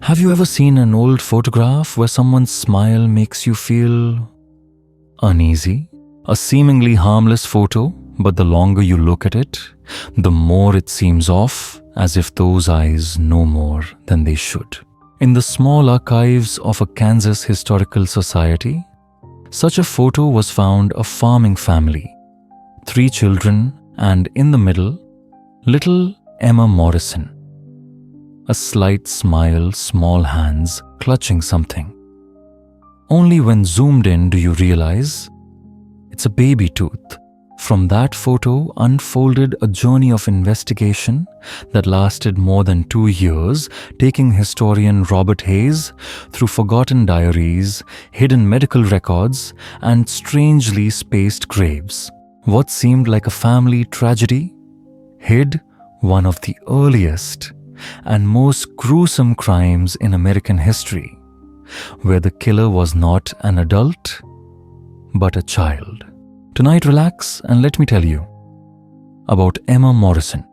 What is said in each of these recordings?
Have you ever seen an old photograph where someone's smile makes you feel uneasy? A seemingly harmless photo, but the longer you look at it, the more it seems off, as if those eyes know more than they should. In the small archives of a Kansas historical society, such a photo was found: a farming family, 3 children, and in the middle, little Emma Morrison. A slight smile, small hands clutching something. Only when zoomed in do you realize it's a baby tooth. From that photo unfolded a journey of investigation that lasted more than 2 years, taking historian Robert Hayes through forgotten diaries, hidden medical records, and strangely spaced graves. What seemed like a family tragedy hid one of the earliest and most gruesome crimes in American history, where the killer was not an adult, but a child. Tonight, relax and let me tell you about Emma Morrison,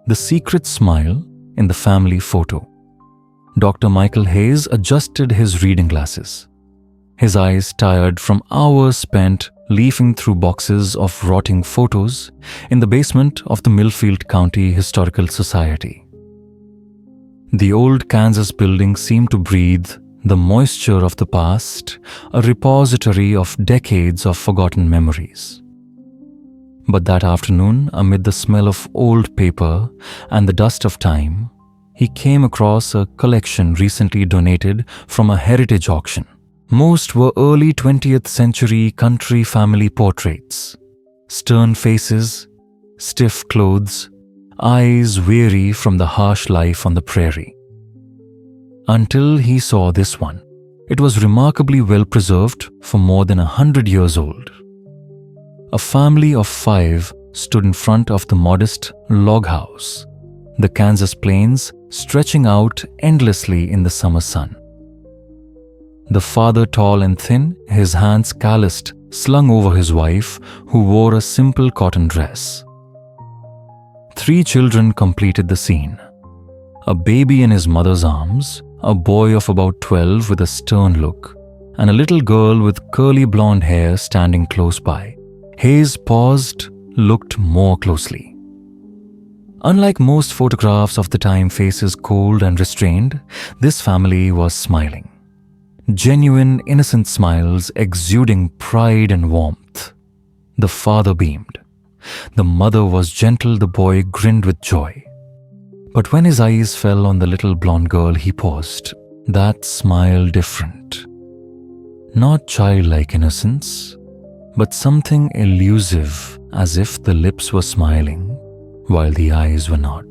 the secret smile in the family photo. Dr. Michael Hayes adjusted his reading glasses, his eyes tired from hours spent leafing through boxes of rotting photos in the basement of the Millfield County Historical Society. The old Kansas building seemed to breathe the moisture of the past, a repository of decades of forgotten memories. But that afternoon, amid the smell of old paper and the dust of time, he came across a collection recently donated from a heritage auction. Most were early 20th century country family portraits. Stern faces, stiff clothes, eyes weary from the harsh life on the prairie. Until he saw this one. It was remarkably well preserved for more than 100 years old. A family of 5 stood in front of the modest log house, the Kansas plains stretching out endlessly in the summer sun. The father tall and thin, his hands calloused, slung over his wife, who wore a simple cotton dress. 3 children completed the scene. A baby in his mother's arms, a boy of about 12 with a stern look, and a little girl with curly blonde hair standing close by. Hayes paused, looked more closely. Unlike most photographs of the time faces cold and restrained, this family was smiling. Genuine, innocent smiles exuding pride and warmth. The father beamed. The mother was gentle, the boy grinned with joy. But when his eyes fell on the little blonde girl, he paused. That smile different. Not childlike innocence, but something elusive, as if the lips were smiling, while the eyes were not.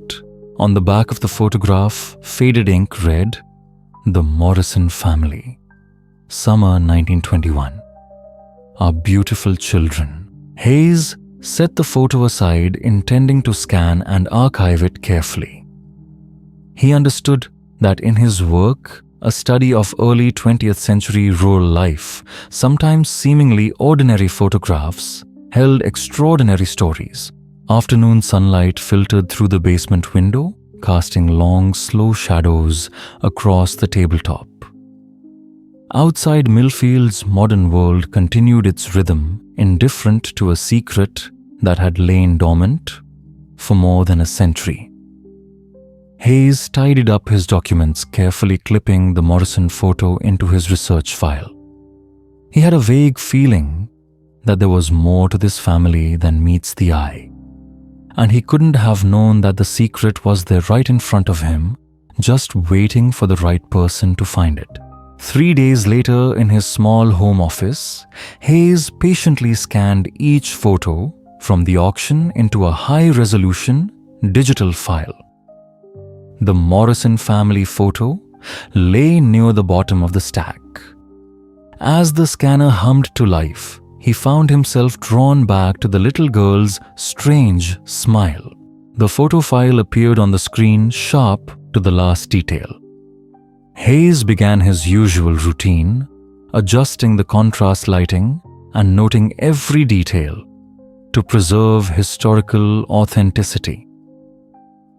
On the back of the photograph, faded ink read, "The Morrison Family, Summer 1921. Our beautiful children." Hayes set the photo aside, intending to scan and archive it carefully. He understood that in his work, a study of early 20th century rural life, sometimes seemingly ordinary photographs held extraordinary stories. Afternoon sunlight filtered through the basement window, casting long, slow shadows across the tabletop. Outside Millfield's modern world continued its rhythm, indifferent to a secret that had lain dormant for more than a century. Hayes tidied up his documents, carefully clipping the Morrison photo into his research file. He had a vague feeling that there was more to this family than meets the eye, and he couldn't have known that the secret was there right in front of him, just waiting for the right person to find it. 3 days later, in his small home office, Hayes patiently scanned each photo from the auction into a high-resolution digital file. The Morrison family photo lay near the bottom of the stack. As the scanner hummed to life, he found himself drawn back to the little girl's strange smile. The photo file appeared on the screen, sharp to the last detail. Hayes began his usual routine, adjusting the contrast lighting and noting every detail to preserve historical authenticity.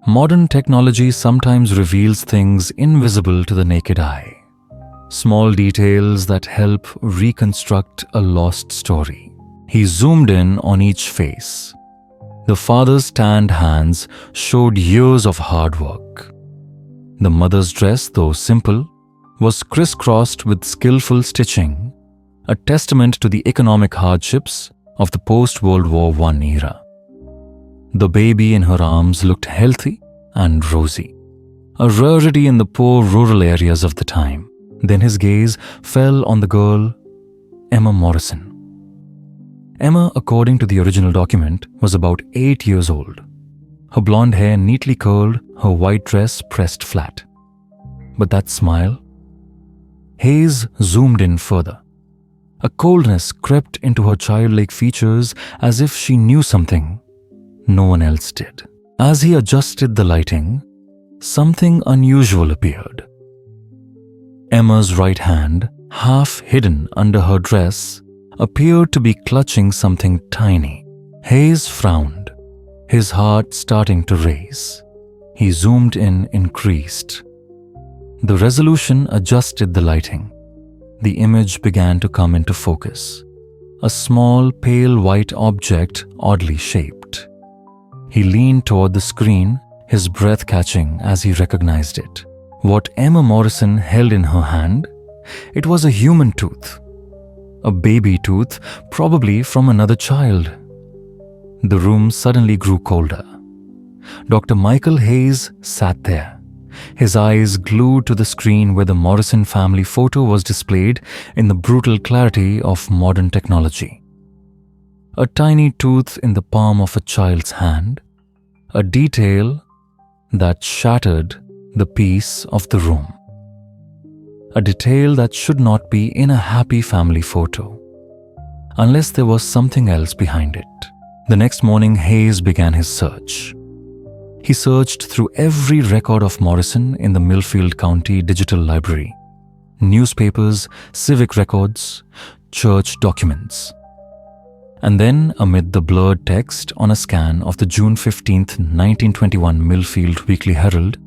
Modern technology sometimes reveals things invisible to the naked eye. Small details that help reconstruct a lost story. He zoomed in on each face. The father's tanned hands showed years of hard work. The mother's dress, though simple, was crisscrossed with skillful stitching, a testament to the economic hardships of the post-World War I era. The baby in her arms looked healthy and rosy, a rarity in the poor rural areas of the time. Then his gaze fell on the girl, Emma Morrison. Emma, according to the original document, was about 8 years old. Her blonde hair neatly curled, her white dress pressed flat. But that smile? Hayes zoomed in further. A coldness crept into her childlike features as if she knew something no one else did. As he adjusted the lighting, something unusual appeared. Emma's right hand, half hidden under her dress, appeared to be clutching something tiny. Hayes frowned, his heart starting to race. He zoomed in, increased. The resolution adjusted the lighting. The image began to come into focus. A small, pale white object, oddly shaped. He leaned toward the screen, his breath catching as he recognized it. What Emma Morrison held in her hand? It was a human tooth. A baby tooth, probably from another child. The room suddenly grew colder. Dr. Michael Hayes sat there, his eyes glued to the screen where the Morrison family photo was displayed in the brutal clarity of modern technology. A tiny tooth in the palm of a child's hand, a detail that shattered the peace of the room. A detail that should not be in a happy family photo, unless there was something else behind it. The next morning, Hayes began his search. He searched through every record of Morrison in the Millfield County Digital Library, newspapers, civic records, church documents. And then, amid the blurred text on a scan of the June 15, 1921 Millfield Weekly Herald,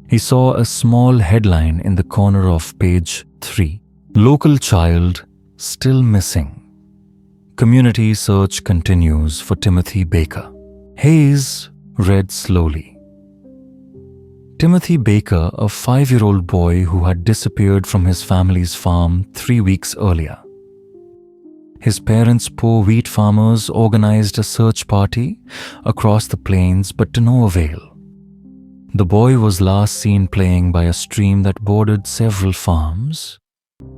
he saw a small headline in the corner of page 3. Local child still missing. Community search continues for Timothy Baker. Hayes read slowly. Timothy Baker, a 5-year-old boy who had disappeared from his family's farm 3 weeks earlier. His parents, poor wheat farmers, organized a search party across the plains, but to no avail. The boy was last seen playing by a stream that bordered several farms,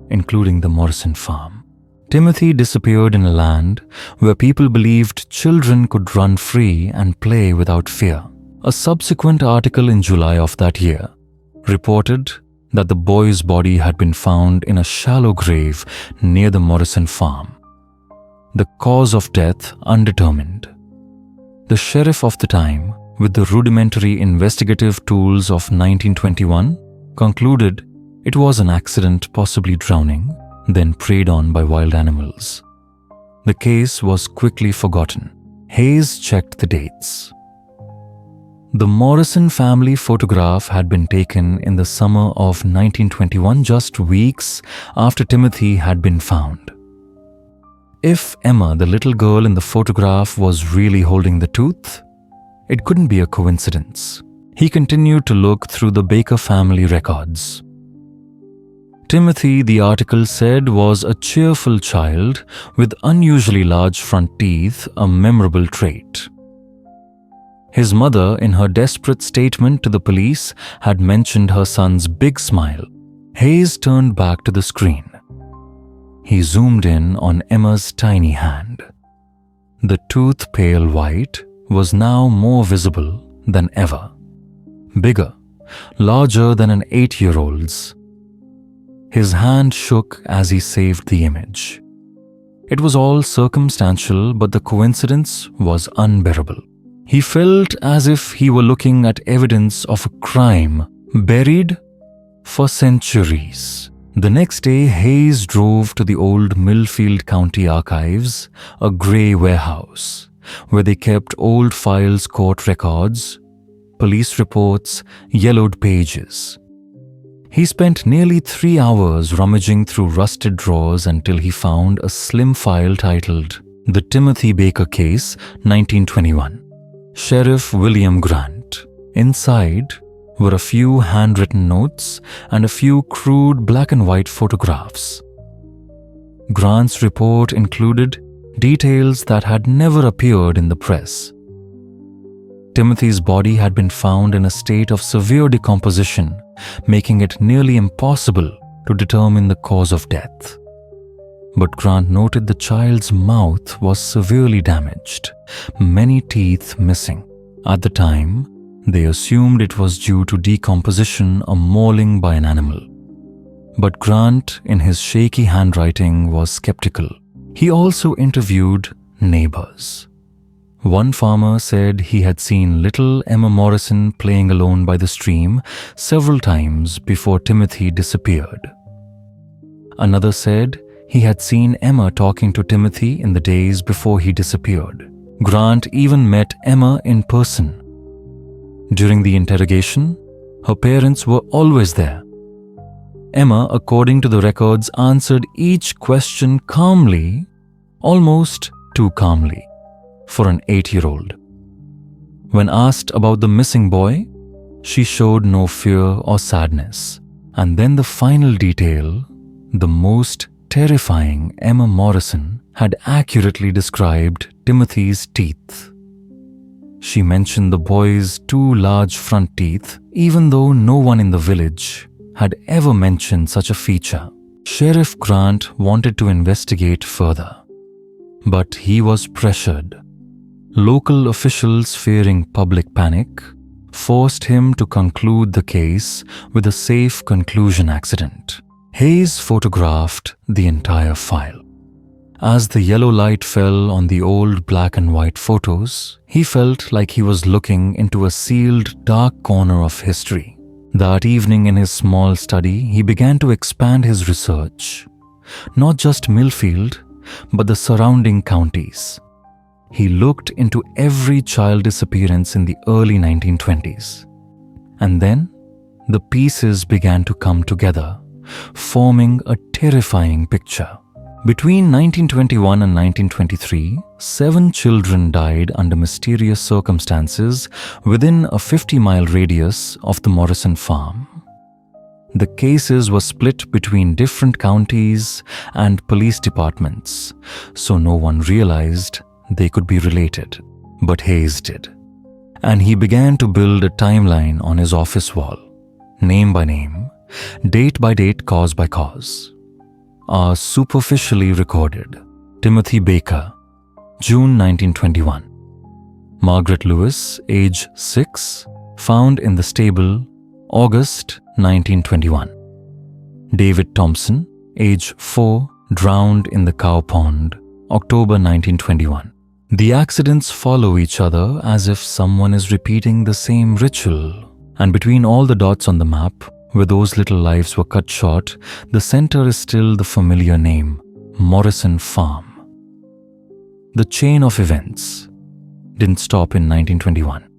including the Morrison farm. Timothy disappeared in a land where people believed children could run free and play without fear. A subsequent article in July of that year reported that the boy's body had been found in a shallow grave near the Morrison farm. The cause of death undetermined. The sheriff of the time, with the rudimentary investigative tools of 1921, concluded it was an accident, possibly drowning, then preyed on by wild animals. The case was quickly forgotten. Hayes checked the dates. The Morrison family photograph had been taken in the summer of 1921, just weeks after Timothy had been found. If Emma, the little girl in the photograph, was really holding the tooth, it couldn't be a coincidence. He continued to look through the Baker family records. Timothy, the article said, was a cheerful child with unusually large front teeth, a memorable trait. His mother, in her desperate statement to the police, had mentioned her son's big smile. Hayes turned back to the screen. He zoomed in on Emma's tiny hand. The tooth, pale white, was now more visible than ever. Bigger, larger than an 8-year-old's. His hand shook as he saved the image. It was all circumstantial, but the coincidence was unbearable. He felt as if he were looking at evidence of a crime buried for centuries. The next day, Hayes drove to the old Millfield County Archives, a grey warehouse, where they kept old files, court records, police reports, yellowed pages. He spent nearly 3 hours rummaging through rusted drawers until he found a slim file titled The Timothy Baker Case, 1921. Sheriff William Grant. Inside were a few handwritten notes and a few crude black and white photographs. Grant's report included details that had never appeared in the press. Timothy's body had been found in a state of severe decomposition, making it nearly impossible to determine the cause of death. But Grant noted the child's mouth was severely damaged, many teeth missing. At the time, they assumed it was due to decomposition or mauling by an animal. But Grant, in his shaky handwriting, was skeptical. He also interviewed neighbors. One farmer said he had seen little Emma Morrison playing alone by the stream several times before Timothy disappeared. Another said he had seen Emma talking to Timothy in the days before he disappeared. Grant even met Emma in person. During the interrogation, her parents were always there. Emma, according to the records, answered each question calmly, almost too calmly for an 8-year-old. When asked about the missing boy, she showed no fear or sadness. And then the final detail, the most terrifying, Emma Morrison had accurately described Timothy's teeth. She mentioned the boy's 2 large front teeth, even though no one in the village had ever mentioned such a feature. Sheriff Grant wanted to investigate further, but he was pressured. Local officials, fearing public panic, forced him to conclude the case with a safe conclusion accident. Hayes photographed the entire file. As the yellow light fell on the old black and white photos, he felt like he was looking into a sealed, dark corner of history. That evening in his small study, he began to expand his research. Not just Millfield, but the surrounding counties. He looked into every child disappearance in the early 1920s. And then, the pieces began to come together, forming a terrifying picture. Between 1921 and 1923, 7 children died under mysterious circumstances within a 50-mile radius of the Morrison farm. The cases were split between different counties and police departments, so no one realized they could be related. But Hayes did. And he began to build a timeline on his office wall, name by name, date by date, cause by cause. Are superficially recorded. Timothy Baker, June 1921. Margaret Lewis, age 6, found in the stable, August 1921. David Thompson, age 4, drowned in the cow pond, October 1921. The accidents follow each other as if someone is repeating the same ritual. And between all the dots on the map, where those little lives were cut short, the center is still the familiar name, Morrison Farm. The chain of events didn't stop in 1921.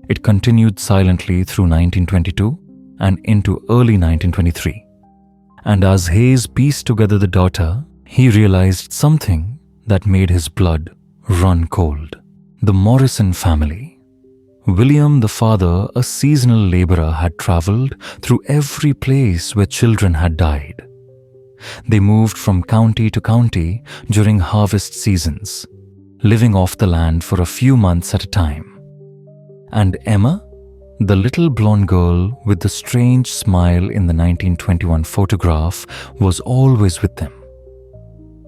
It continued silently through 1922 and into early 1923. And as Hayes pieced together the data, he realized something that made his blood run cold. The Morrison family. William, the father, a seasonal laborer, had traveled through every place where children had died. They moved from county to county during harvest seasons, living off the land for a few months at a time. And Emma, the little blonde girl with the strange smile in the 1921 photograph, was always with them.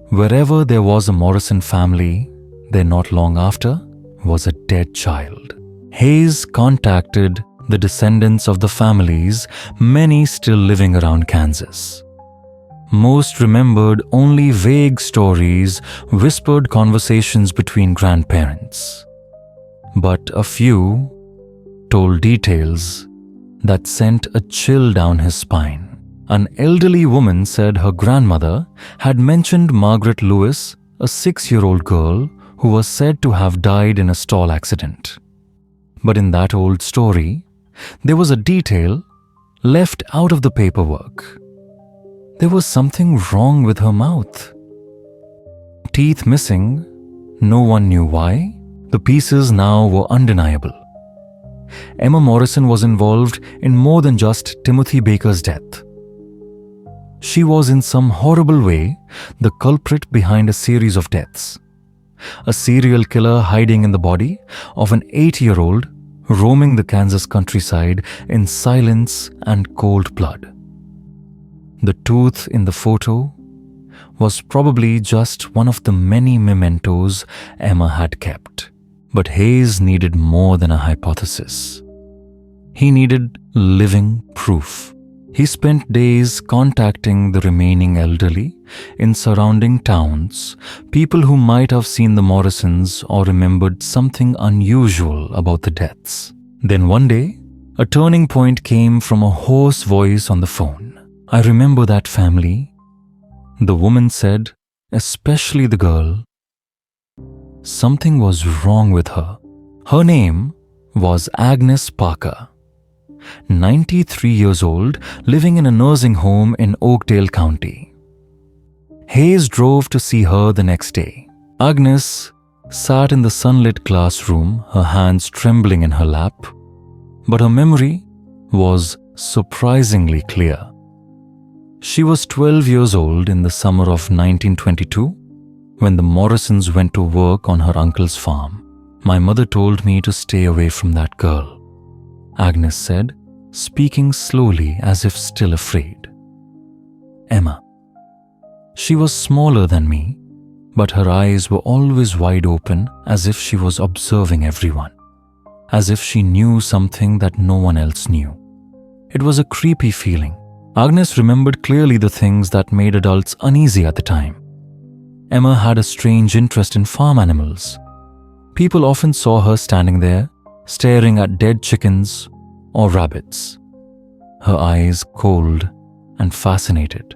Wherever there was a Morrison family, there not long after was a dead child. Hayes contacted the descendants of the families, many still living around Kansas. Most remembered only vague stories, whispered conversations between grandparents. But a few told details that sent a chill down his spine. An elderly woman said her grandmother had mentioned Margaret Lewis, a 6-year-old girl who was said to have died in a stall accident. But in that old story, there was a detail left out of the paperwork. There was something wrong with her mouth. Teeth missing, no one knew why. The pieces now were undeniable. Emma Morrison was involved in more than just Timothy Baker's death. She was in some horrible way the culprit behind a series of deaths. A serial killer hiding in the body of an 8-year-old roaming the Kansas countryside in silence and cold blood. The tooth in the photo was probably just one of the many mementos Emma had kept. But Hayes needed more than a hypothesis. He needed living proof. He spent days contacting the remaining elderly in surrounding towns, people who might have seen the Morrisons or remembered something unusual about the deaths. Then one day, a turning point came from a hoarse voice on the phone. "I remember that family," the woman said, especially the girl. Something was wrong with her. Her name was Agnes Parker, 93 years old, living in a nursing home in Oakdale County. Hayes drove to see her the next day. Agnes sat in the sunlit classroom, her hands trembling in her lap, but her memory was surprisingly clear. She was 12 years old in the summer of 1922 when the Morrisons went to work on her uncle's farm. "My mother told me to stay away from that girl," Agnes said, speaking slowly as if still afraid. Emma. She was smaller than me, but her eyes were always wide open as if she was observing everyone, as if she knew something that no one else knew. It was a creepy feeling. Agnes remembered clearly the things that made adults uneasy at the time. Emma had a strange interest in farm animals. People often saw her standing there, staring at dead chickens or rabbits, her eyes cold and fascinated.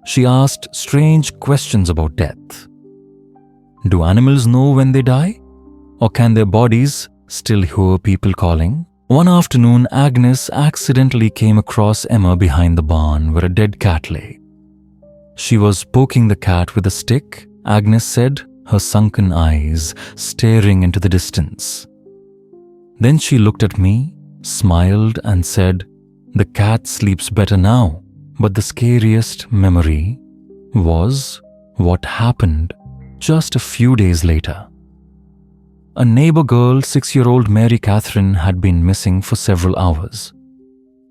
She asked strange questions about death. Do animals know when they die? Or can their bodies still hear people calling? One afternoon, Agnes accidentally came across Emma behind the barn where a dead cat lay. She was poking the cat with a stick, Agnes said, her sunken eyes staring into the distance. Then she looked at me, smiled and said, "The cat sleeps better now." But the scariest memory was what happened just a few days later. A neighbor girl, 6-year-old Mary Catherine, had been missing for several hours.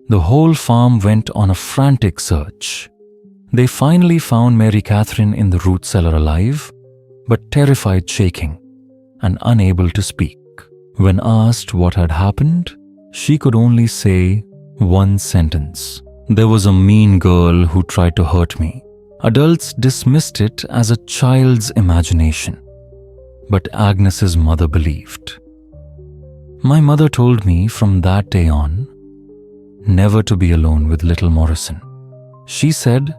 The whole farm went on a frantic search. They finally found Mary Catherine in the root cellar alive, but terrified, shaking, and unable to speak. When asked what had happened, she could only say one sentence: "There was a mean girl who tried to hurt me." Adults dismissed it as a child's imagination, but Agnes's mother believed. My mother told me from that day on never to be alone with little Morrison. She said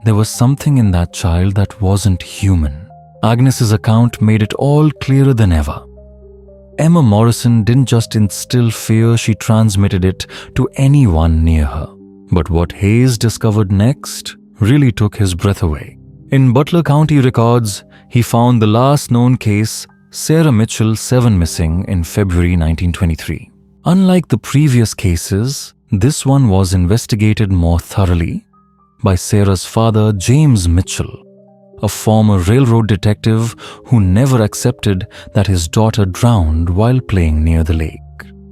there was something in that child that wasn't human. Agnes's account made it all clearer than ever. Emma Morrison didn't just instill fear, she transmitted it to anyone near her. But what Hayes discovered next really took his breath away. In Butler County records, he found the last known case, Sarah Mitchell, 7 missing in February 1923. Unlike the previous cases, this one was investigated more thoroughly by Sarah's father, James Mitchell, a former railroad detective who never accepted that his daughter drowned while playing near the lake.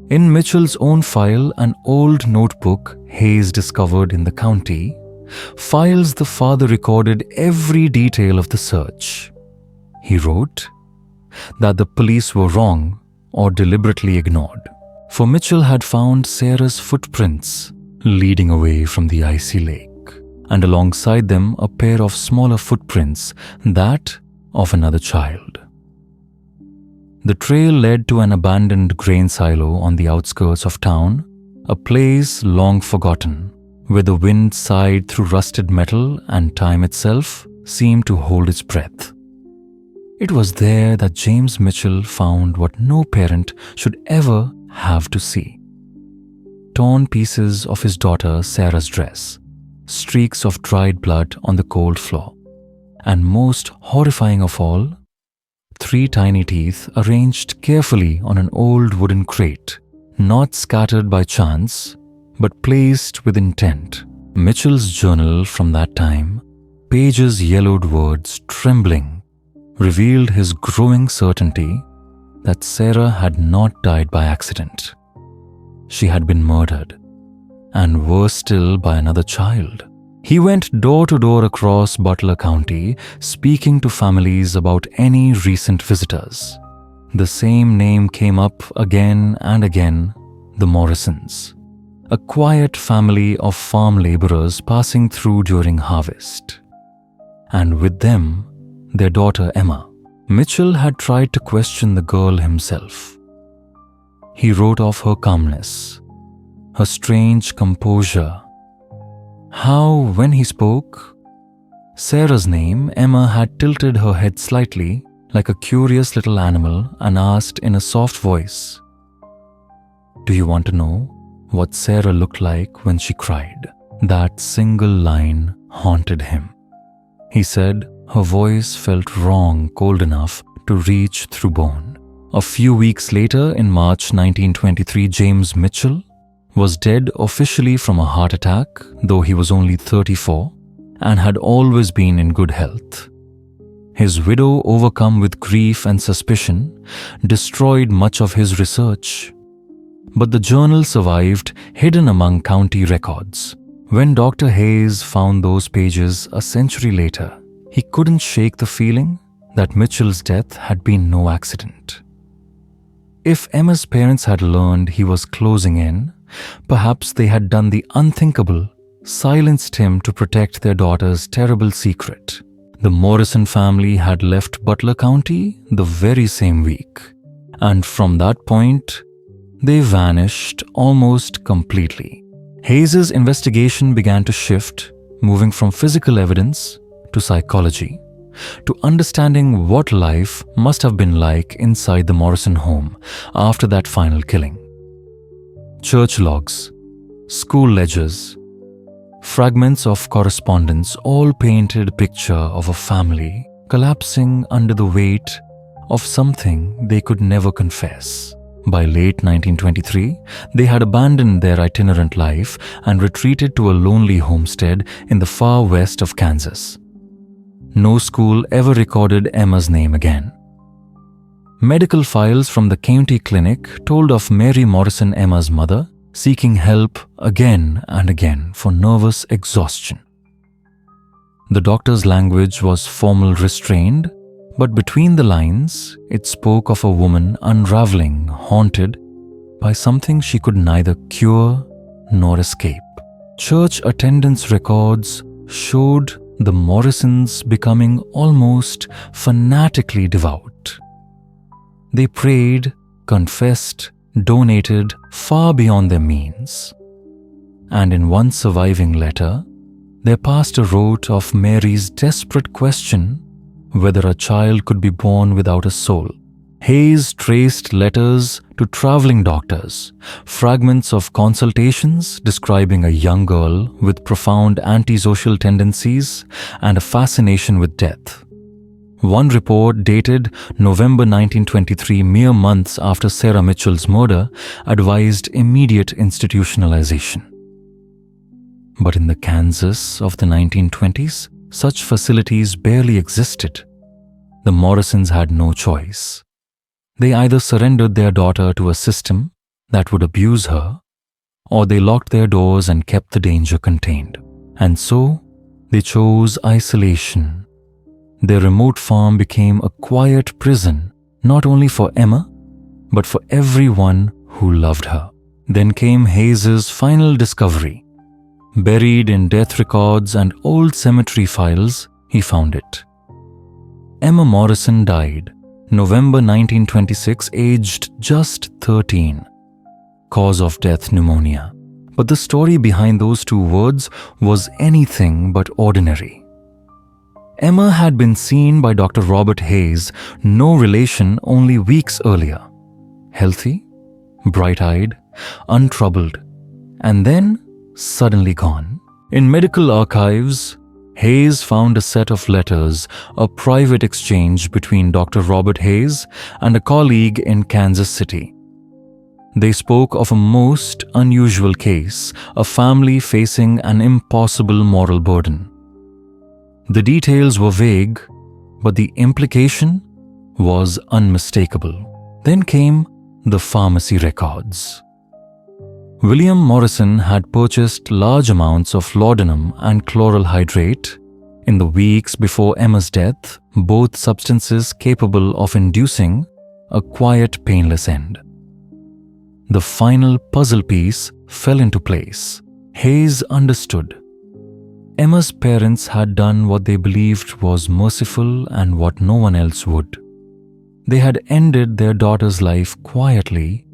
In Mitchell's own file, an old notebook Hayes discovered in the county, files the father recorded every detail of the search. He wrote that the police were wrong or deliberately ignored, for Mitchell had found Sarah's footprints leading away from the icy lake, and alongside them a pair of smaller footprints, that of another child. The trail led to an abandoned grain silo on the outskirts of town, a place long forgotten, where the wind sighed through rusted metal and time itself seemed to hold its breath. It was there that James Mitchell found what no parent should ever have to see. Torn pieces of his daughter Sarah's dress, streaks of dried blood on the cold floor, and most horrifying of all, 3 tiny teeth arranged carefully on an old wooden crate, not scattered by chance, but placed with intent. Mitchell's journal from that time, pages yellowed, words trembling, revealed his growing certainty that Sarah had not died by accident. She had been murdered, and worse still, by another child. He went door to door across Butler County, speaking to families about any recent visitors. The same name came up again and again, the Morrisons, a quiet family of farm laborers passing through during harvest. And with them, their daughter Emma. Mitchell had tried to question the girl himself. He wrote of her calmness, her strange composure, how, when he spoke, Sarah's name, Emma had tilted her head slightly like a curious little animal and asked in a soft voice, "Do you want to know what Sarah looked like when she cried?" That single line haunted him. He said her voice felt wrong, cold enough to reach through bone. A few weeks later, in March 1923, James Mitchell was dead officially from a heart attack, though he was only 34 and had always been in good health. His widow, overcome with grief and suspicion, destroyed much of his research. But the journal survived, hidden among county records. When Dr. Hayes found those pages a century later, he couldn't shake the feeling that Mitchell's death had been no accident. If Emma's parents had learned he was closing in, perhaps they had done the unthinkable, silenced him to protect their daughter's terrible secret. The Morrison family had left Butler County the very same week, and from that point, they vanished almost completely. Hayes's investigation began to shift, moving from physical evidence to psychology, to understanding what life must have been like inside the Morrison home after that final killing. Church logs, school ledgers, fragments of correspondence all painted a picture of a family collapsing under the weight of something they could never confess. By late 1923, they had abandoned their itinerant life and retreated to a lonely homestead in the far west of Kansas. No school ever recorded Emma's name again. Medical files from the county clinic told of Mary Morrison, Emma's mother, seeking help again and again for nervous exhaustion. The doctor's language was formal, restrained, but between the lines, it spoke of a woman unraveling, haunted by something she could neither cure nor escape. Church attendance records showed the Morrisons becoming almost fanatically devout. They prayed, confessed, donated far beyond their means. And in one surviving letter, their pastor wrote of Mary's desperate question whether a child could be born without a soul. Hayes traced letters to traveling doctors, fragments of consultations describing a young girl with profound antisocial tendencies and a fascination with death. One report dated November 1923, mere months after Sarah Mitchell's murder, advised immediate institutionalization. But in the Kansas of the 1920s, such facilities barely existed. The Morrisons had no choice. They either surrendered their daughter to a system that would abuse her, or they locked their doors and kept the danger contained. And so, they chose isolation. Their remote farm became a quiet prison, not only for Emma, but for everyone who loved her. Then came Hayes's final discovery. Buried in death records and old cemetery files, he found it. Emma Morrison died November 1926, aged just 13. Cause of death, pneumonia. But the story behind those two words was anything but ordinary. Emma had been seen by Dr. Robert Hayes, no relation, only weeks earlier. Healthy, bright-eyed, untroubled, and then suddenly gone. In medical archives, Hayes found a set of letters, a private exchange between Dr. Robert Hayes and a colleague in Kansas City. They spoke of a most unusual case, a family facing an impossible moral burden. The details were vague, but the implication was unmistakable. Then came the pharmacy records. William Morrison had purchased large amounts of laudanum and chloral hydrate in the weeks before Emma's death, both substances capable of inducing a quiet, painless end. The final puzzle piece fell into place. Hayes understood. Emma's parents had done what they believed was merciful and what no one else would. They had ended their daughter's life quietly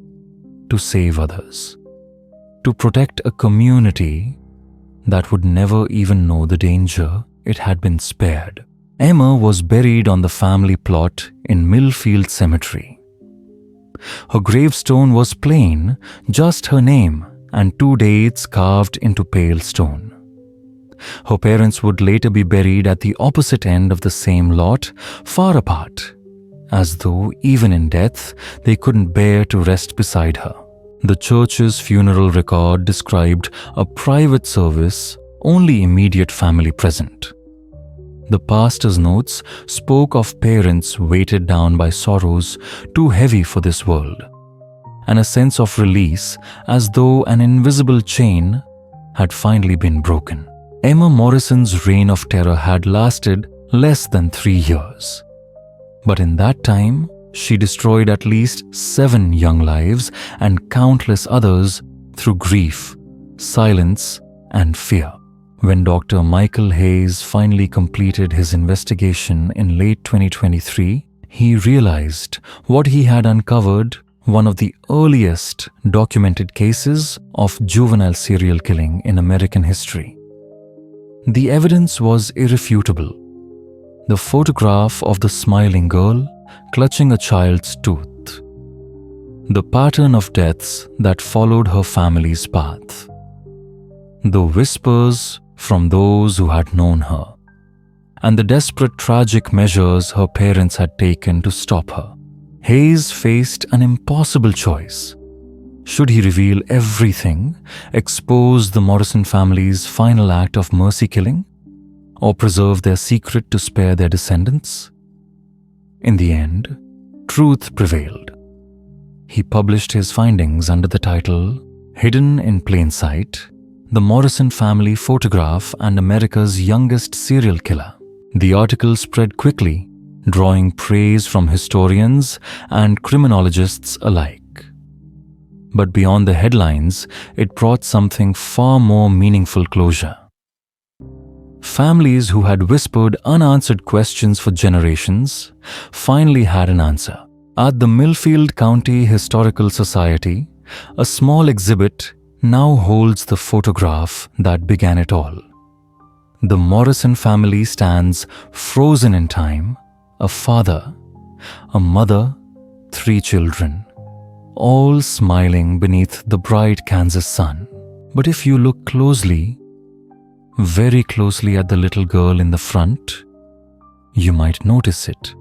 to save others, to protect a community that would never even know the danger it had been spared. Emma was buried on the family plot in Millfield Cemetery. Her gravestone was plain, just her name and 2 dates carved into pale stone. Her parents would later be buried at the opposite end of the same lot, far apart, as though even in death they couldn't bear to rest beside her. The church's funeral record described a private service, only immediate family present. The pastor's notes spoke of parents weighted down by sorrows too heavy for this world, and a sense of release as though an invisible chain had finally been broken. Emma Morrison's reign of terror had lasted less than 3 years. But in that time, she destroyed at least 7 young lives and countless others through grief, silence, and fear. When Dr. Michael Hayes finally completed his investigation in late 2023, he realized what he had uncovered, one of the earliest documented cases of juvenile serial killing in American history. The evidence was irrefutable. The photograph of the smiling girl clutching a child's tooth. The pattern of deaths that followed her family's path. The whispers from those who had known her. And the desperate tragic measures her parents had taken to stop her. Hayes faced an impossible choice. Should he reveal everything, expose the Morrison family's final act of mercy killing, or preserve their secret to spare their descendants? In the end, truth prevailed. He published his findings under the title Hidden in Plain Sight: The Morrison Family Photograph and America's Youngest Serial Killer. The article spread quickly, drawing praise from historians and criminologists alike. But beyond the headlines, it brought something far more meaningful closure. Families who had whispered unanswered questions for generations finally had an answer. At the Millfield County Historical Society, a small exhibit now holds the photograph that began it all. The Morrison family stands frozen in time, a father, a mother, 3 children, all smiling beneath the bright Kansas sun. But if you look closely, very closely at the little girl in the front, you might notice it.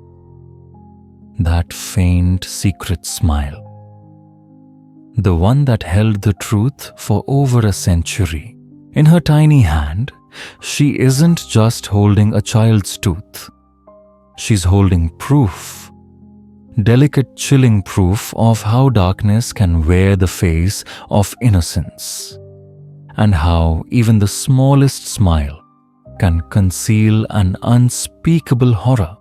That faint, secret smile. The one that held the truth for over a century. In her tiny hand, she isn't just holding a child's tooth. She's holding proof. Delicate, chilling proof of how darkness can wear the face of innocence, and how even the smallest smile can conceal an unspeakable horror.